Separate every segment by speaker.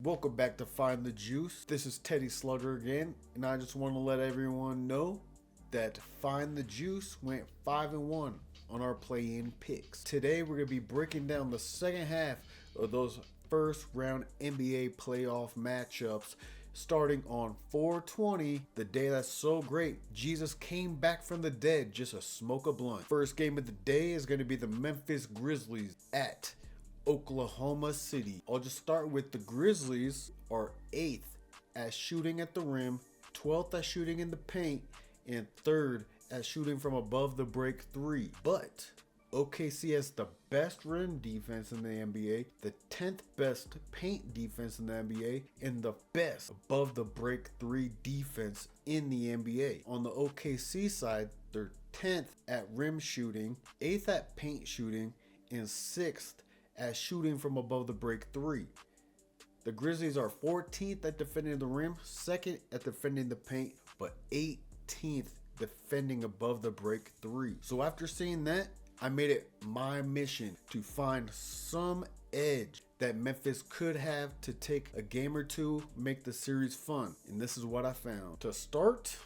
Speaker 1: Welcome back to Find the Juice. This is Teddy Slugger again, and I just want to let everyone know that Find the Juice went 5-1 on our play-in picks. Today we're going to be breaking down the second half of those first round NBA playoff matchups starting on 4/20, the day that's so great. Jesus came back from the dead just to smoke a blunt. First game of the day is going to be the Memphis Grizzlies at Oklahoma City. I'll just start with the Grizzlies are 8th at shooting at the rim, 12th at shooting in the paint, and 3rd at shooting from above the break 3. But OKC has the best rim defense in the NBA, the 10th best paint defense in the NBA, and the best above the break 3 defense in the NBA. On the OKC side, they're 10th at rim shooting, 8th at paint shooting, and 6th at shooting from above the break 3. The Grizzlies are 14th at defending the rim, 2nd at defending the paint, but 18th defending above the break 3. So after seeing that, I made it my mission to find some edge that Memphis could have to take a game or two, make the series fun. And this is what I found. To start,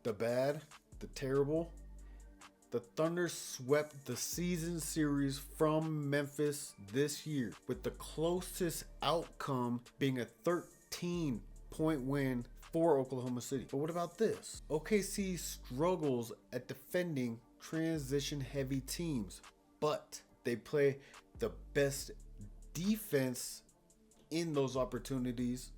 Speaker 1: the bad, the terrible, the Thunder swept the season series from Memphis this year, with the closest outcome being a 13-point win for Oklahoma City. But what about this? OKC struggles at defending transition-heavy teams, but they play the best defense in those opportunities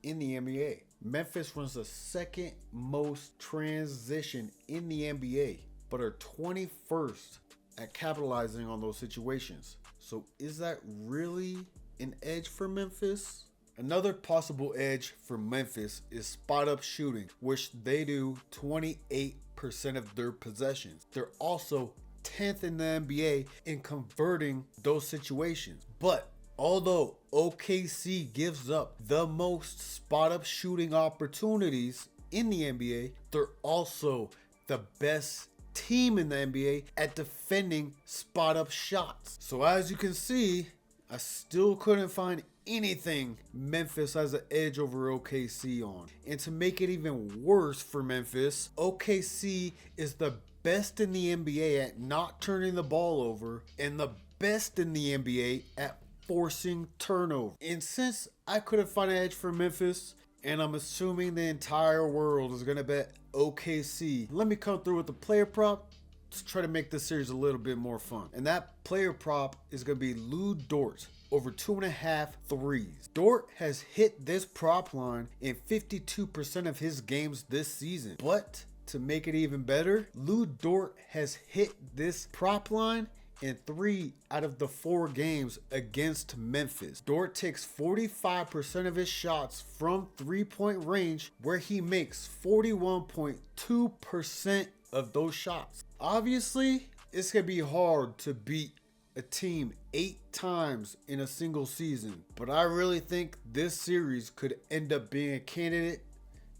Speaker 1: in the NBA. Memphis runs the second most transition in the NBA, but are 21st at capitalizing on those situations. So is that really an edge for Memphis? Another possible edge for Memphis is spot up shooting, which they do 28% of their possessions. They're also 10th in the NBA in converting those situations. But although OKC gives up the most spot up shooting opportunities in the NBA, they're also the best team in the NBA at defending spot up shots. So as you can see, I still couldn't find anything Memphis has an edge over OKC on. And to make it even worse for Memphis, OKC is the best in the NBA at not turning the ball over and the best in the NBA at forcing turnover. And since I couldn't find an edge for Memphis, and I'm assuming the entire world is going to bet OKC, let me come through with the player prop to try to make this series a little bit more fun. And that player prop is going to be Lu Dort over 2.5 threes. Dort has hit this prop line in 52% of his games this season. But to make it even better, Lu Dort has hit this prop line in 3 out of the 4 games against Memphis. Dort takes 45% of his shots from 3-point range, where he makes 41.2% of those shots. Obviously, it's going to be hard to beat a team 8 times in a single season, but I really think this series could end up being a candidate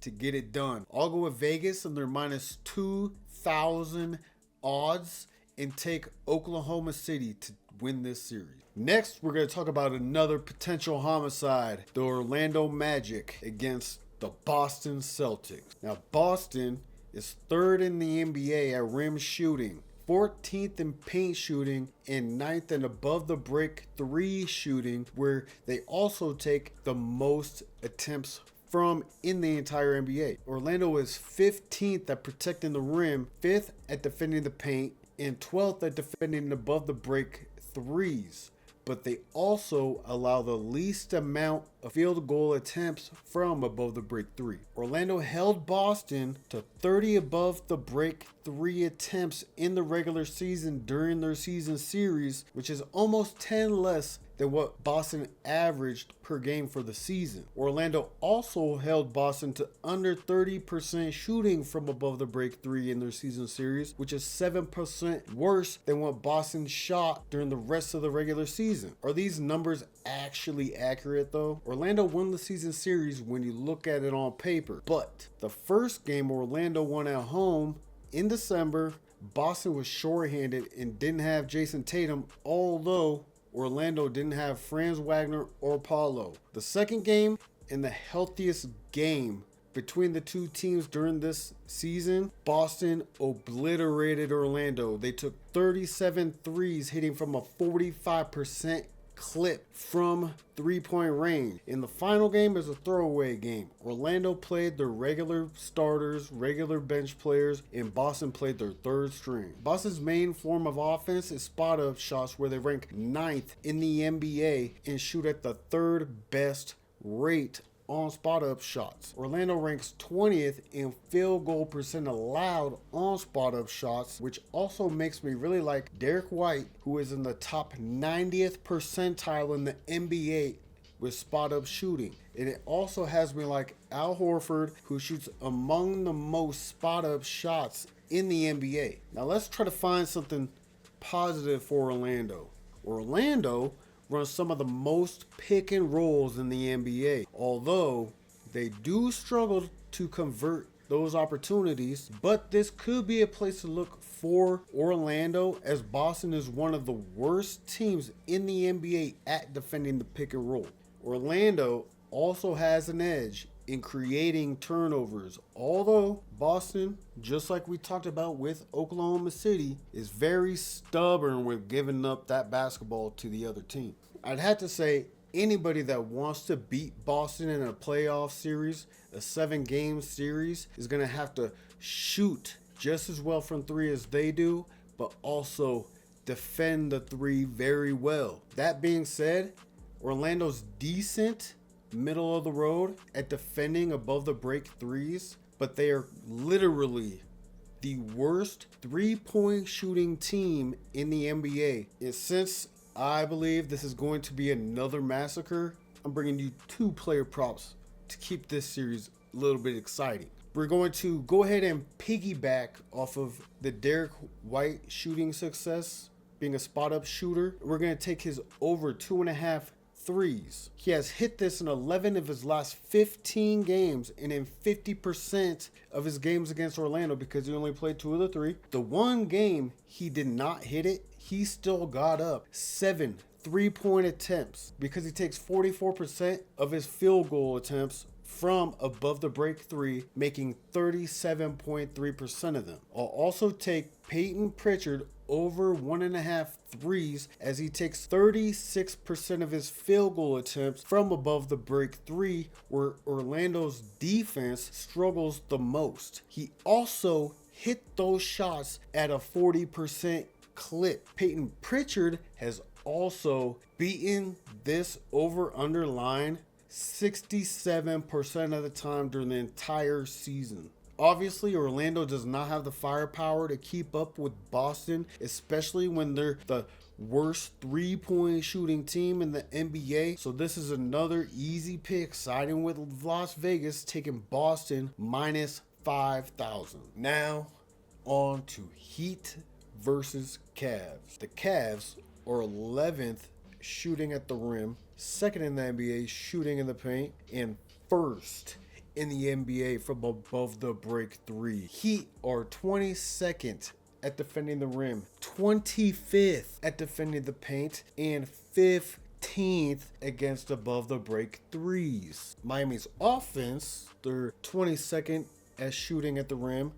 Speaker 1: to get it done. I'll go with Vegas and their minus 2,000 odds and take Oklahoma City to win this series. Next, we're going to talk about another potential homicide, the Orlando Magic against the Boston Celtics. Now, Boston is 3rd in the NBA at rim shooting, 14th in paint shooting, and 9th in above the break 3 shooting, where they also take the most attempts from in the entire NBA. Orlando is 15th at protecting the rim, 5th at defending the paint, and 12th at defending above the break 3s. But they also allow the least amount of field goal attempts from above the break 3. Orlando held Boston to 30 above the break 3 attempts in the regular season during their season series, which is almost 10 less than what Boston averaged per game for the season. Orlando also held Boston to under 30% shooting from above the break 3 in their season series, which is 7% worse than what Boston shot during the rest of the regular season. Are these numbers actually accurate though? Orlando won the season series when you look at it on paper, but the first game Orlando won at home in December, Boston was shorthanded and didn't have Jason Tatum, although Orlando didn't have Franz Wagner or Paulo. The second game and the healthiest game between the two teams during this season, Boston obliterated Orlando. They took 37 threes, hitting from a 45% clip from three-point range. In the final game is a throwaway game. Orlando played their regular starters, regular bench players, and Boston played their third string. Boston's main form of offense is spot-up shots, where they rank 9th in the NBA and shoot at the third best rate on spot-up shots. Orlando ranks 20th in field goal percent allowed on spot-up shots, which also makes me really like Derek White, who is in the top 90th percentile in the NBA with spot-up shooting. And it also has me like Al Horford, who shoots among the most spot-up shots in the NBA. Now let's try to find something positive for Orlando. Orlando runs some of the most pick and rolls in the NBA, although they do struggle to convert those opportunities. But this could be a place to look for Orlando, as Boston is one of the worst teams in the NBA at defending the pick and roll. Orlando also has an edge in creating turnovers, although Boston, just like we talked about with Oklahoma City, is very stubborn with giving up that basketball to the other team. I'd have to say anybody that wants to beat Boston in a playoff series, a 7-game series, is going to have to shoot just as well from three as they do, but also defend the three very well. That being said, Orlando's decent middle of the road at defending above the break threes, but they are literally the worst three-point shooting team in the NBA. And since I believe this is going to be another massacre, I'm bringing you 2 player props to keep this series a little bit exciting. We're going to go ahead and piggyback off of the Derek White shooting success, being a spot-up shooter. We're going to take his over 2.5 threes. He has hit this in 11 of his last 15 games and in 50% of his games against Orlando, because he only played 2 of the 3. The one game he did not hit it, he still got up 7 3-point attempts, because he takes 44% of his field goal attempts from above the break three, making 37.3% of them. I'll also take Peyton Pritchard over 1.5 threes, as he takes 36% of his field goal attempts from above the break three, where Orlando's defense struggles the most. He also hit those shots at a 40% clip. Peyton Pritchard has also beaten this over-under line 67% of the time during the entire season. Obviously, Orlando does not have the firepower to keep up with Boston, especially when they're the worst three-point shooting team in the NBA. So this is another easy pick, siding with Las Vegas, taking Boston minus 5,000. Now, on to Heat versus Cavs. The Cavs are 11th shooting at the rim, 2nd in the NBA shooting in the paint, and 1st in the NBA from above the break three. Heat are 22nd at defending the rim, 25th at defending the paint, and 15th against above the break threes. Miami's offense, they're 22nd at shooting at the rim,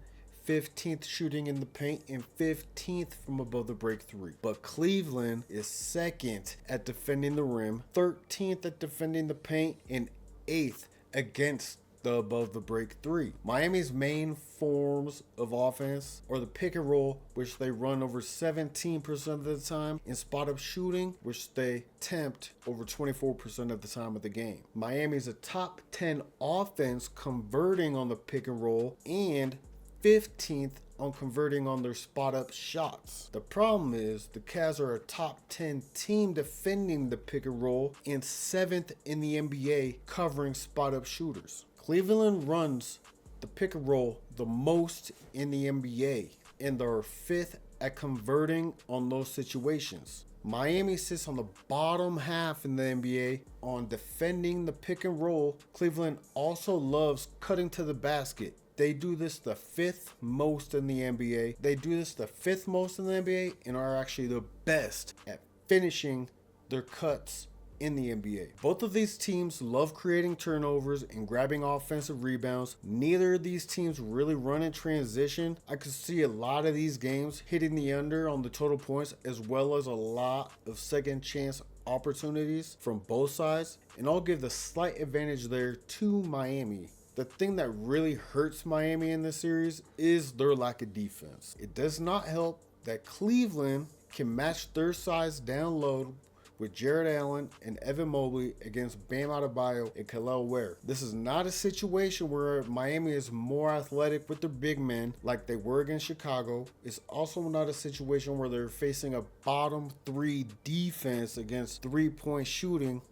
Speaker 1: 15th shooting in the paint, and 15th from above the break three. But Cleveland is 2nd at defending the rim, 13th at defending the paint, and 8th against the above the break three. Miami's main forms of offense are the pick and roll, which they run over 17% of the time, and spot up shooting, which they attempt over 24% of the time of the game. Miami's a top 10 offense converting on the pick and roll, and 15th on converting on their spot up shots. The problem is the Cavs are a top 10 team defending the pick and roll, and 7th in the NBA covering spot up shooters. Cleveland runs the pick and roll the most in the NBA, and they're 5th at converting on those situations. Miami sits on the bottom half in the NBA on defending the pick and roll. Cleveland also loves cutting to the basket. They do this the 5th most in the NBA. They do this the 5th most in the NBA and are actually the best at finishing their cuts in the NBA. Both of these teams love creating turnovers and grabbing offensive rebounds. Neither of these teams really run in transition. I could see a lot of these games hitting the under on the total points, as well as a lot of second chance opportunities from both sides, and I'll give the slight advantage there to Miami. The thing that really hurts Miami in this series is their lack of defense. It does not help that Cleveland can match their size down low with Jared Allen and Evan Mobley against Bam Adebayo and Kel'el Ware. This is not a situation where Miami is more athletic with their big men like they were against Chicago. It's also not a situation where they're facing a bottom 3 defense against 3-point shooting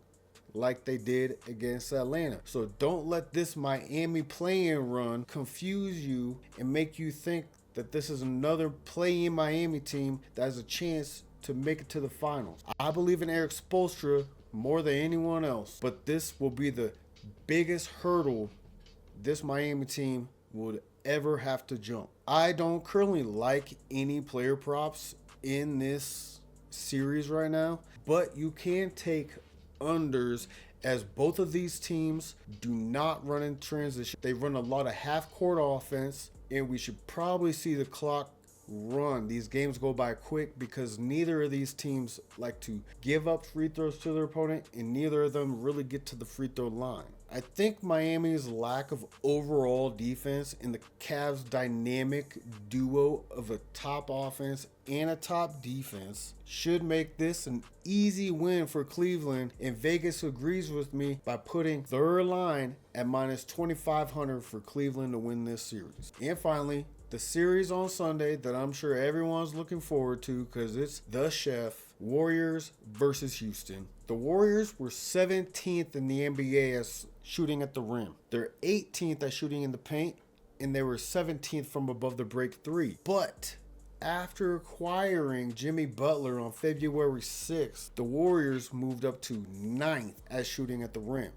Speaker 1: like they did against Atlanta. So don't let this Miami play-in run confuse you and make you think that this is another play-in Miami team that has a chance to make it to the finals. I believe in Erik Spoelstra more than anyone else, but this will be the biggest hurdle this Miami team would ever have to jump. I don't currently like any player props in this series right now, but you can take unders, as both of these teams do not run in transition. They run a lot of half-court offense, and we should probably see the clock run. These games go by quick because neither of these teams like to give up free throws to their opponent, and neither of them really get to the free throw line. I think Miami's lack of overall defense and the Cavs' dynamic duo of a top offense and a top defense should make this an easy win for Cleveland, and Vegas agrees with me by putting their line at minus 2,500 for Cleveland to win this series. And finally, the series on Sunday that I'm sure everyone's looking forward to because it's the chef, Warriors versus Houston. The Warriors were 17th in the NBA as shooting at the rim. They're 18th at shooting in the paint, and they were 17th from above the break 3. But after acquiring Jimmy Butler on February 6th, the Warriors moved up to 9th at shooting at the rim.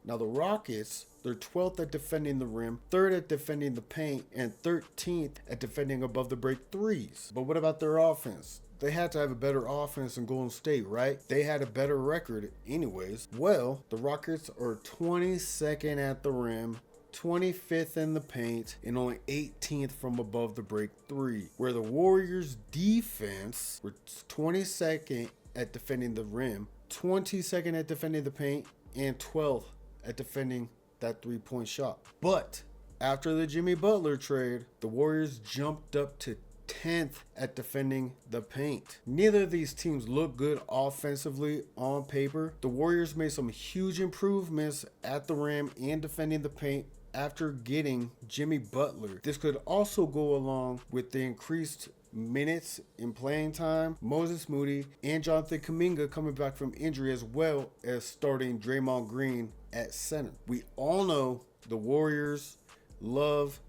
Speaker 1: Now the Rockets, they're 12th at defending the rim, 3rd at defending the paint, and 13th at defending above the break 3s. But what about their offense? They had to have a better offense than Golden State, right? They had a better record anyways. Well, the Rockets are 22nd at the rim, 25th in the paint, and only 18th from above the break 3. Where the Warriors defense were 22nd at defending the rim, 22nd at defending the paint, and 12th at defending that 3-point shot. But after the Jimmy Butler trade, the Warriors jumped up to 10th at defending the paint. Neither of these teams look good offensively on paper. The Warriors made some huge improvements at the rim and defending the paint after getting Jimmy Butler. This could also go along with the increased minutes in playing time, Moses Moody and Jonathan Kuminga coming back from injury, as well as starting Draymond Green at center. We all know the Warriors love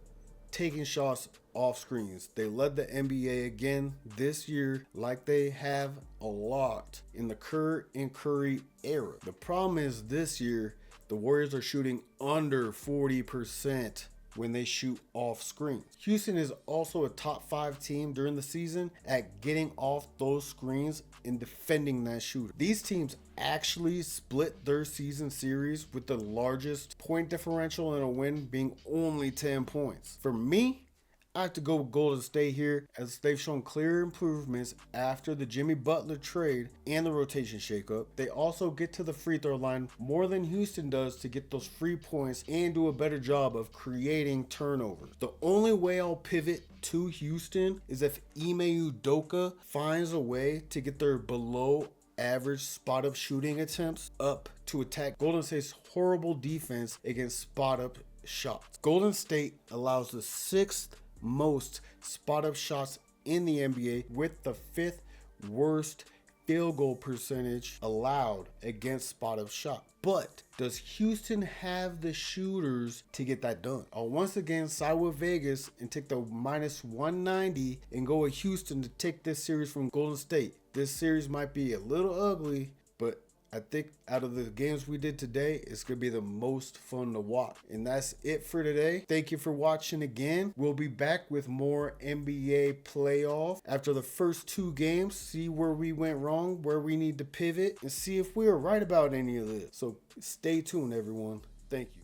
Speaker 1: taking shots off screens. They led the NBA again this year, like they have a lot in the Kerr and Curry era. The problem is this year, the Warriors are shooting under 40% when they shoot off screens. Houston is also a top 5 team during the season at getting off those screens and defending that shooter. These teams actually split their season series with the largest point differential in a win being only 10 points. For me, I have to go with Golden State here, as they've shown clear improvements after the Jimmy Butler trade and the rotation shakeup. They also get to the free throw line more than Houston does to get those free points and do a better job of creating turnovers. The only way I'll pivot to Houston is if Ime Udoka finds a way to get their below average spot up shooting attempts up to attack Golden State's horrible defense against spot up shots. Golden State allows the 6th most spot up shots in the NBA, with the 5th worst field goal percentage allowed against spot up shot. But does Houston have the shooters to get that done? I'll once again side with Vegas and take the minus 190 and go with Houston to take this series from Golden State. This series might be a little ugly, but I think out of the games we did today, it's going to be the most fun to watch. And that's it for today. Thank you for watching again. We'll be back with more NBA playoff after the first 2 games, see where we went wrong, where we need to pivot, and see if we were right about any of this. So stay tuned, everyone. Thank you.